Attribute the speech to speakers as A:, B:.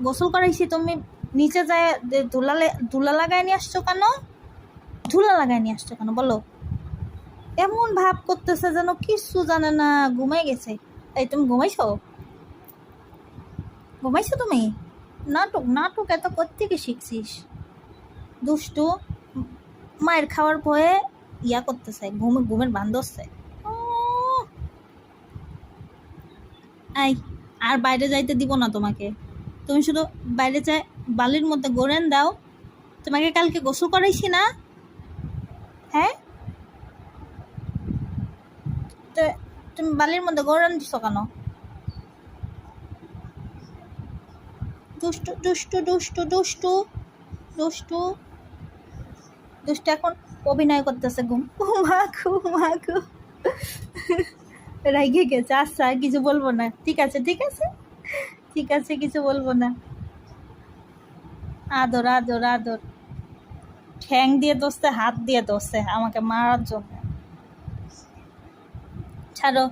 A: গোসল করাইছি, তুমি নিচে যায় ধুলা লাগাই নিয়ে আসছো কেন? ধুলা লাগাই নিয়ে আসছো কেন বলো? এমন ভাব করতেছে যেন কিছু জানে না, ঘুমাই গেছে। এই তুমি ঘুমাইছো? ঘুমাইছো তুমি? নাটক নাটক এত কোত্থেকে শিখছিস? দুষ্টু, মায়ের খাওয়ার ভয়ে ইয়া করতেছে, ঘুমের বান ধরছে। এই, আর বাইরে যাইতে দিব না তোমাকে। তুমি শুধু বাইরে যাই বালির মধ্যে গোড়েন দাও। তোমাকে কালকে গোসল করাইছি না? হ্যাঁ, তো তুমি বালির মধ্যে গোড়ান দিছো কেন? দুষ্টু দুষ্টু দুষ্টু দুষ্টু দুষ্টু দুষ্টু এখন অভিনয় করতেছে। ঘুমাকু রাইগে গেছে। আচ্ছা, কিছু বলবো না, ঠিক আছে ঠিক আছে ঠিক আছে, কিছু বলবো না। আদর আদর আদর, ঠ্যাং দিয়ে দোষছে, হাত দিয়ে দোষছে আমাকে মারার জন্য। ছাড়ো।